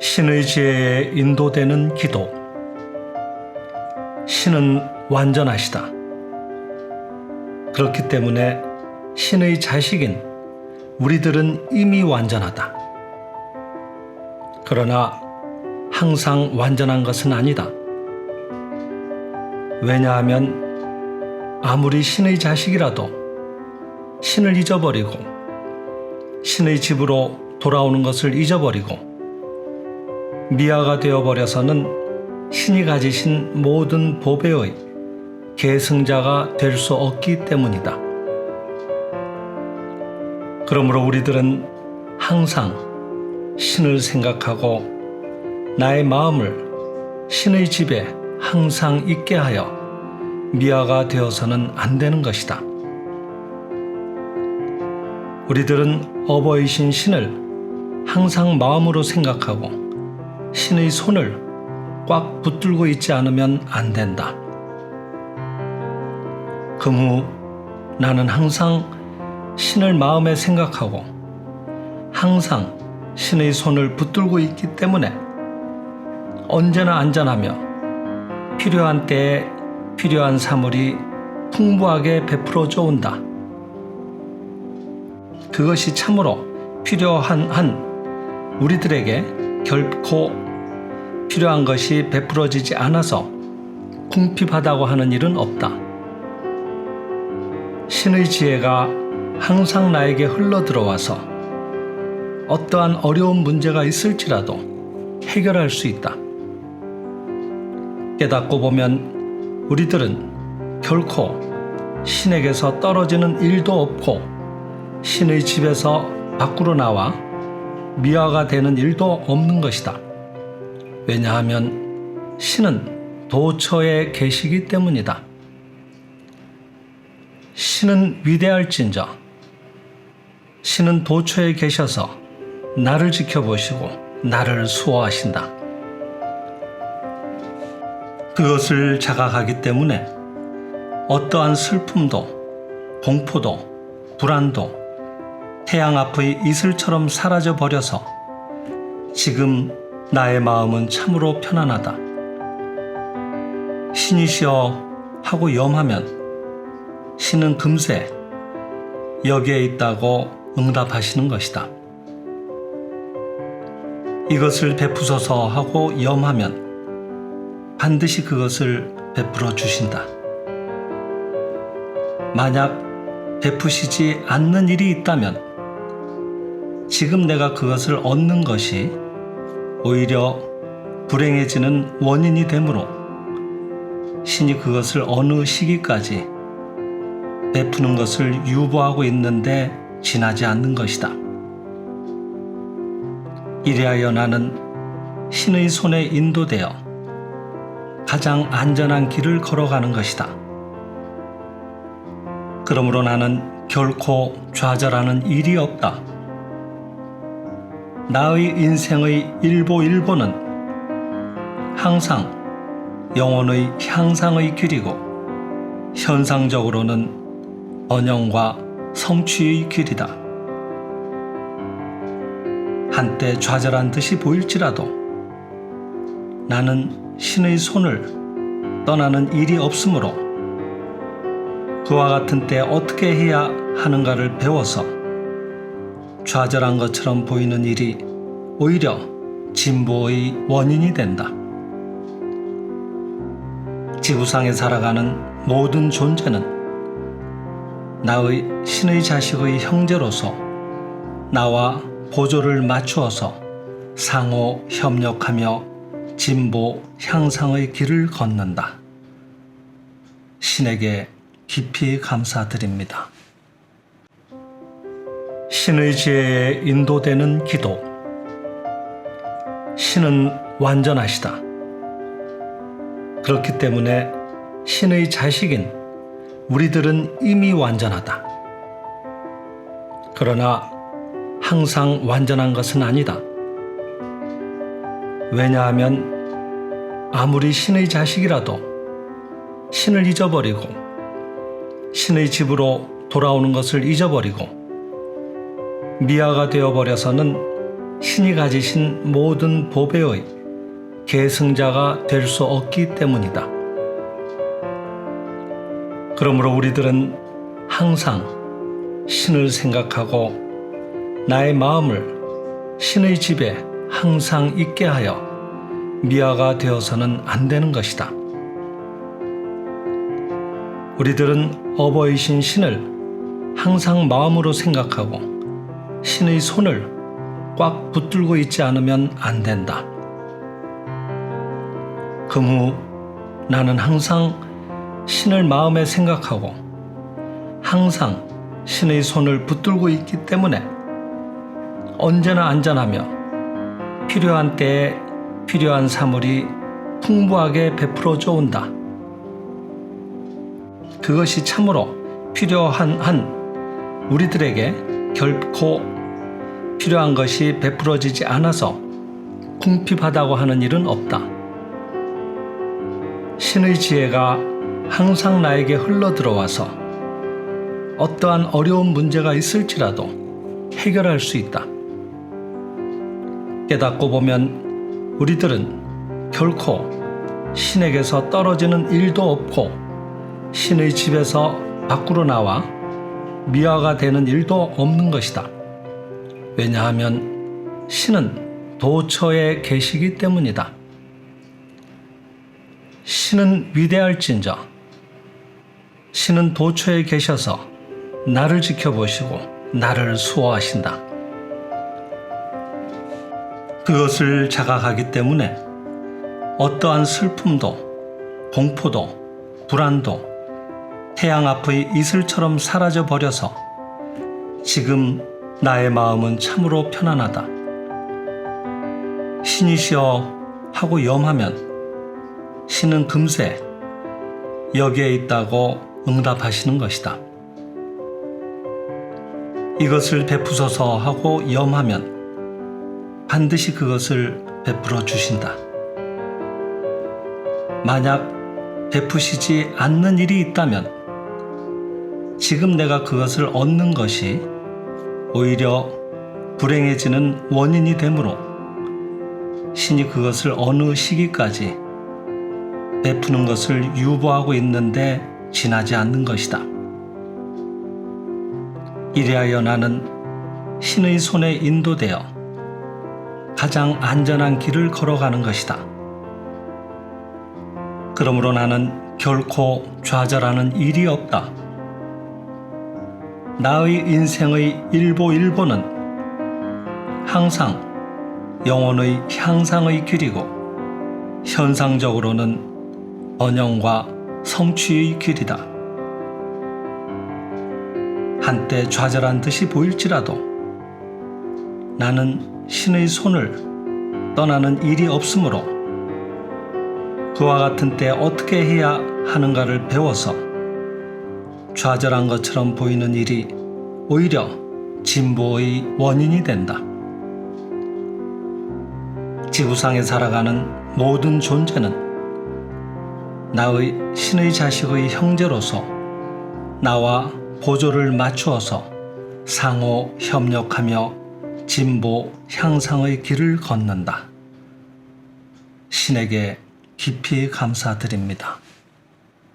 신의 지혜에 인도되는 기도. 신은 완전하시다. 그렇기 때문에 신의 자식인 우리들은 이미 완전하다. 그러나 항상 완전한 것은 아니다. 왜냐하면 아무리 신의 자식이라도 신을 잊어버리고 신의 집으로 돌아오는 것을 잊어버리고 미아가 되어버려서는 신이 가지신 모든 보배의 계승자가 될 수 없기 때문이다. 그러므로 우리들은 항상 신을 생각하고 나의 마음을 신의 집에 항상 있게 하여 미아가 되어서는 안 되는 것이다. 우리들은 어버이신 신을 항상 마음으로 생각하고 신의 손을 꽉 붙들고 있지 않으면 안 된다. 그무 나는 항상 신을 마음에 생각하고 항상 신의 손을 붙들고 있기 때문에 언제나 안전하며 필요한 때에 필요한 사물이 풍부하게 베풀어져 온다. 그것이 참으로 필요한 우리들에게 결코 필요한 것이 베풀어지지 않아서 궁핍하다고 하는 일은 없다. 신의 지혜가 항상 나에게 흘러들어와서 어떠한 어려운 문제가 있을지라도 해결할 수 있다. 깨닫고 보면 우리들은 결코 신에게서 떨어지는 일도 없고 신의 집에서 밖으로 나와 미아가 되는 일도 없는 것이다. 왜냐하면 신은 도처에 계시기 때문이다. 신은 위대할진저 신은 도처에 계셔서 나를 지켜보시고 나를 수호하신다. 그것을 자각하기 때문에 어떠한 슬픔도 공포도 불안도 태양 앞의 이슬처럼 사라져 버려서 지금 나의 마음은 참으로 편안하다. 신이시여 하고 염하면 신은 금세 여기에 있다고 응답하시는 것이다. 이것을 베푸소서 하고 염하면 반드시 그것을 베풀어 주신다. 만약 베푸시지 않는 일이 있다면 지금 내가 그것을 얻는 것이 오히려 불행해지는 원인이 되므로 신이 그것을 어느 시기까지 베푸는 것을 유보하고 있는데 지나지 않는 것이다. 이리하여 나는 신의 손에 인도되어 가장 안전한 길을 걸어가는 것이다. 그러므로 나는 결코 좌절하는 일이 없다. 나의 인생의 일보일보는 항상 영혼의 향상의 길이고 현상적으로는 번영과 성취의 길이다. 한때 좌절한 듯이 보일지라도 나는 신의 손을 떠나는 일이 없으므로 그와 같은 때 어떻게 해야 하는가를 배워서 좌절한 것처럼 보이는 일이 오히려 진보의 원인이 된다. 지구상에 살아가는 모든 존재는 나의 신의 자식의 형제로서 나와 보조를 맞추어서 상호 협력하며 진보 향상의 길을 걷는다. 신에게 깊이 감사드립니다. 신의 지혜에 인도되는 기도. 신은 완전하시다. 그렇기 때문에 신의 자식인 우리들은 이미 완전하다. 그러나 항상 완전한 것은 아니다. 왜냐하면 아무리 신의 자식이라도 신을 잊어버리고 신의 집으로 돌아오는 것을 잊어버리고 미아가 되어버려서는 신이 가지신 모든 보배의 계승자가 될 수 없기 때문이다. 그러므로 우리들은 항상 신을 생각하고 나의 마음을 신의 집에 항상 있게 하여 미아가 되어서는 안 되는 것이다. 우리들은 어버이신 신을 항상 마음으로 생각하고 신의 손을 꽉 붙들고 있지 않으면 안 된다. 그무 나는 항상 신을 마음에 생각하고 항상 신의 손을 붙들고 있기 때문에 언제나 안전하며 필요한 때에 필요한 사물이 풍부하게 베풀어져 온다. 그것이 참으로 필요한 한 우리들에게 결코 필요한 것이 베풀어지지 않아서 궁핍하다고 하는 일은 없다. 신의 지혜가 항상 나에게 흘러들어와서 어떠한 어려운 문제가 있을지라도 해결할 수 있다. 깨닫고 보면 우리들은 결코 신에게서 떨어지는 일도 없고 신의 집에서 밖으로 나와 미화가 되는 일도 없는 것이다. 왜냐하면 신은 도처에 계시기 때문이다. 신은 위대할진저 신은 도처에 계셔서 나를 지켜보시고 나를 수호하신다. 그것을 자각하기 때문에 어떠한 슬픔도 공포도 불안도 태양 앞의 이슬처럼 사라져 버려서 지금 나의 마음은 참으로 편안하다. 신이시여 하고 염하면 신은 금세 여기에 있다고 응답하시는 것이다. 이것을 베푸소서 하고 염하면 반드시 그것을 베풀어 주신다. 만약 베푸시지 않는 일이 있다면 지금 내가 그것을 얻는 것이 오히려 불행해지는 원인이 되므로 신이 그것을 어느 시기까지 베푸는 것을 유보하고 있는데 지나지 않는 것이다. 이리하여 나는 신의 손에 인도되어 가장 안전한 길을 걸어가는 것이다. 그러므로 나는 결코 좌절하는 일이 없다. 나의 인생의 일보일보는 항상 영혼의 향상의 길이고 현상적으로는 번영과 성취의 길이다. 한때 좌절한 듯이 보일지라도 나는 신의 손을 떠나는 일이 없으므로 그와 같은 때 어떻게 해야 하는가를 배워서 좌절한 것처럼 보이는 일이 오히려 진보의 원인이 된다. 지구상에 살아가는 모든 존재는 나의 신의 자식의 형제로서 나와 보조를 맞추어서 상호 협력하며 진보 향상의 길을 걷는다. 신에게 깊이 감사드립니다.